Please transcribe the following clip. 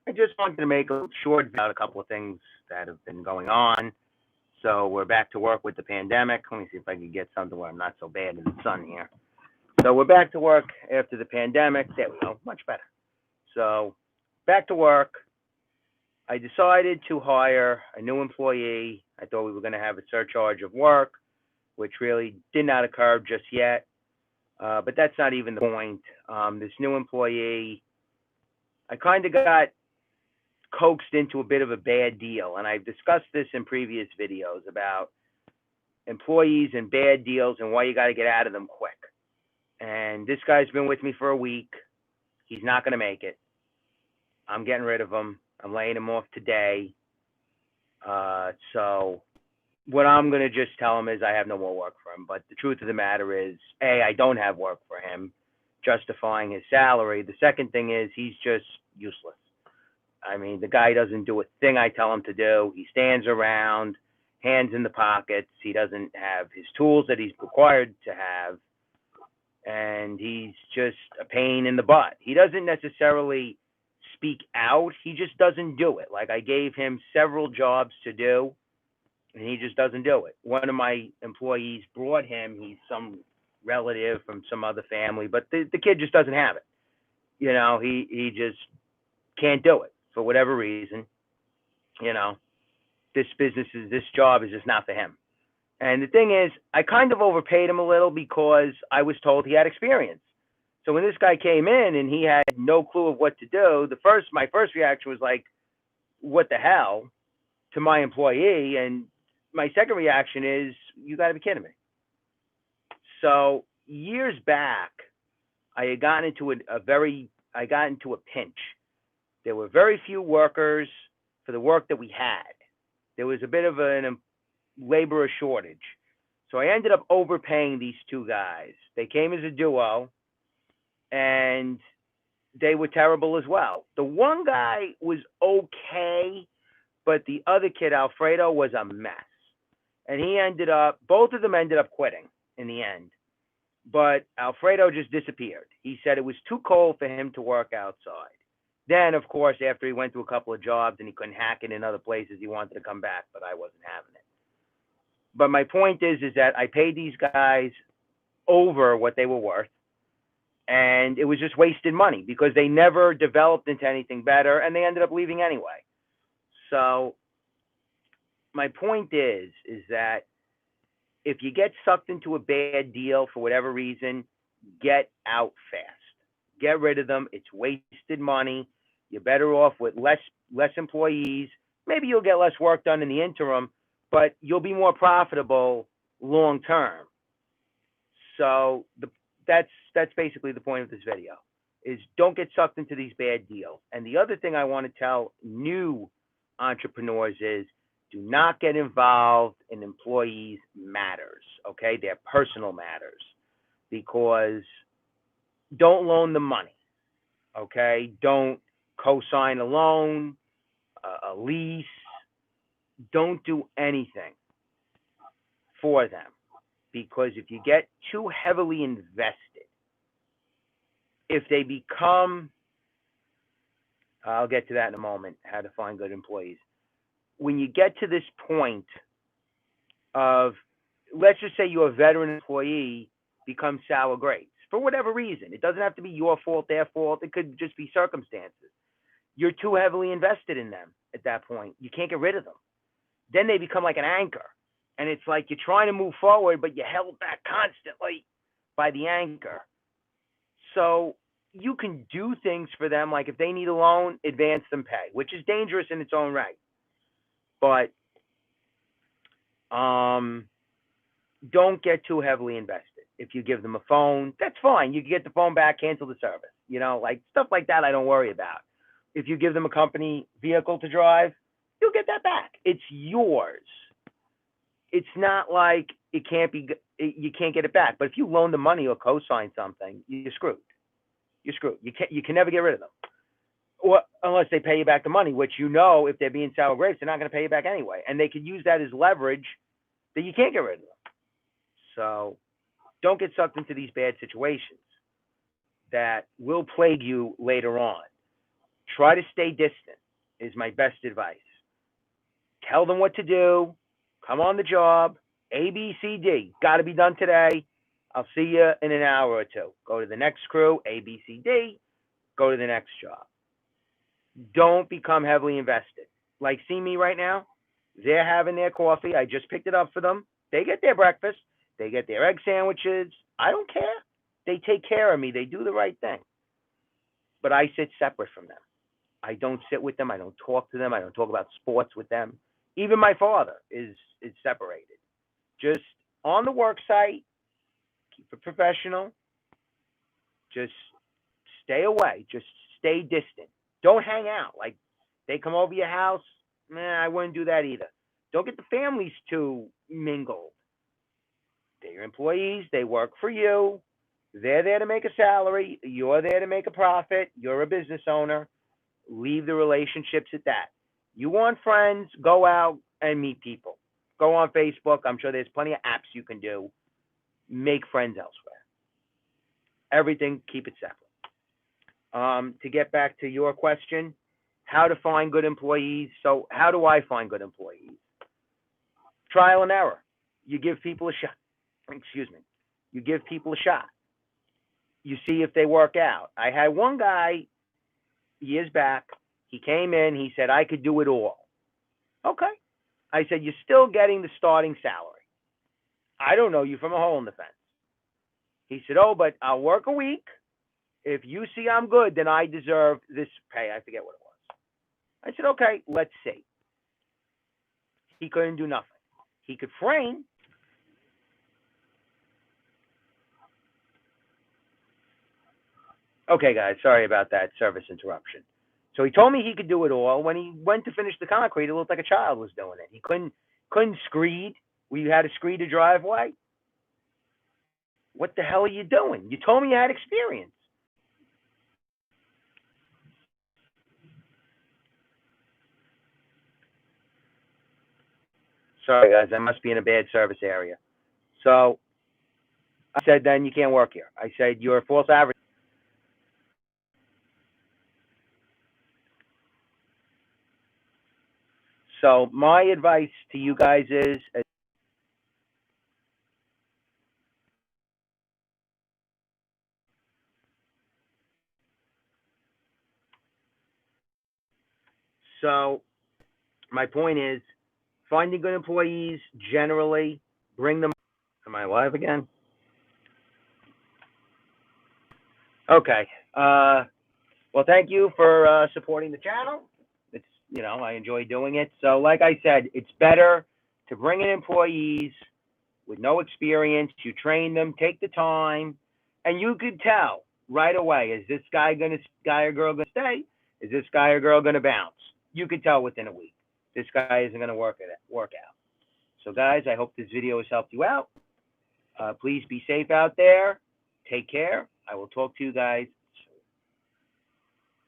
I just wanted to make a short about a couple of things that have been going on. So we're back to work with the pandemic. Let me see if I can get something where I'm not so bad in the sun here. So we're back to work after the pandemic. There we go, much better. So back to work. I decided to hire a new employee. I thought we were going to have a surcharge of work, which really did not occur just yet. But that's not even the point. This new employee, I kind of got coaxed into a bit of a bad deal. And I've discussed this in previous videos about employees and bad deals and why you got to get out of them quick. And this guy's been with me for a week. He's not going to make it. I'm getting rid of him. I'm laying him off today. So what I'm going to just tell him is I have no more work for him. But the truth of the matter is, A, I don't have work for him, justifying his salary. The second thing is he's just useless. I mean, the guy doesn't do a thing I tell him to do. He stands around, hands in the pockets. He doesn't have his tools that he's required to have. And he's just a pain in the butt. He doesn't necessarily speak out. He just doesn't do it. Like, I gave him several jobs to do, and he just doesn't do it. One of my employees brought him. He's some relative from some other family, but the kid just doesn't have it. You know, he just can't do it for whatever reason. You know, this job is just not for him. And the thing is, I kind of overpaid him a little because I was told he had experience. So when this guy came in and he had no clue of what to do, my first reaction was like, what the hell, to my employee. And my second reaction is, you got to be kidding me. So years back, I had gotten into a pinch. There were very few workers for the work that we had. There was a bit of a laborer shortage. So I ended up overpaying these two guys. They came as a duo, and they were terrible as well. The one guy was okay, but the other kid, Alfredo, was a mess. And both of them ended up quitting in the end. But Alfredo just disappeared. He said it was too cold for him to work outside. Then, of course, after he went to a couple of jobs and he couldn't hack it in other places, he wanted to come back, but I wasn't having it. But my point is that I paid these guys over what they were worth, and it was just wasted money because they never developed into anything better, and they ended up leaving anyway. So my point is that if you get sucked into a bad deal for whatever reason, get out fast. Get rid of them. It's wasted money. You're better off with less employees. Maybe you'll get less work done in the interim, but you'll be more profitable long term. So that's basically the point of this video, is don't get sucked into these bad deals. And the other thing I want to tell new entrepreneurs is, do not get involved in employees' matters, okay? Their personal matters, because don't loan them money, okay? Don't co-sign a loan, a lease. Don't do anything for them, because if you get too heavily invested, if they become, I'll get to that in a moment, how to find good employees. When you get to this point of, let's just say your veteran employee becomes sour grapes for whatever reason. It doesn't have to be your fault, their fault. It could just be circumstances. You're too heavily invested in them at that point. You can't get rid of them. Then they become like an anchor. And it's like you're trying to move forward, but you're held back constantly by the anchor. So you can do things for them, like if they need a loan, advance them pay, which is dangerous in its own right. But don't get too heavily invested. If you give them a phone, that's fine. You can get the phone back, cancel the service. You know, like stuff like that I don't worry about. If you give them a company vehicle to drive, you'll get that back. It's yours. It's not like you can't get it back. But if you loan the money or co-sign something, you're screwed. You're screwed. You can never get rid of them. Or unless they pay you back the money, which, you know, if they're being sour grapes, they're not going to pay you back anyway. And they could use that as leverage that you can't get rid of them. So don't get sucked into these bad situations that will plague you later on. try to stay distant is my best advice. Tell them what to do. Come on the job. A, B, C, D. Got to be done today. I'll see you in an hour or two. Go to the next crew. A, B, C, D. Go to the next job. Don't become heavily invested. Like, see me right now. They're having their coffee. I just picked it up for them. They get their breakfast. They get their egg sandwiches. I don't care. They take care of me. They do the right thing. But I sit separate from them. I don't sit with them. I don't talk to them. I don't talk about sports with them. Even my father is separated. Just on the work site, keep it professional. Just stay away. Just stay distant. Don't hang out. Like, they come over your house, I wouldn't do that either. Don't get the families too mingled. They're your employees. They work for you. They're there to make a salary. You're there to make a profit. You're a business owner. Leave the relationships at that. You want friends, go out and meet people. Go on Facebook. I'm sure there's plenty of apps you can do. Make friends elsewhere. Everything, keep it separate. To get back to your question, how to find good employees. So how do I find good employees? Trial and error. You give people a shot. Excuse me. You give people a shot. You see if they work out. I had one guy years back. He came in. He said, I could do it all. Okay. I said, you're still getting the starting salary. I don't know you from a hole in the fence. He said, oh, but I'll work a week. If you see I'm good, then I deserve this pay. I forget what it was. I said, okay, let's see. He couldn't do nothing. He could frame. Okay, guys, sorry about that service interruption. So he told me he could do it all. When he went to finish the concrete, it looked like a child was doing it. He couldn't screed. We had to screed a driveway. What the hell are you doing? You told me you had experience. Sorry, guys, I must be in a bad service area. So I said, then you can't work here. I said, you're a false advertising. So my advice to you guys is, so my point is, finding good employees, generally, bring them. Am I live again? Okay. Well, thank you for supporting the channel. It's, I enjoy doing it. So like I said, it's better to bring in employees with no experience. You train them, take the time, and you could tell right away, is this guy or girl gonna stay? Is this guy or girl gonna bounce? You could tell within a week. This guy isn't gonna work out. So guys, I hope this video has helped you out. Please be safe out there. Take care. I will talk to you guys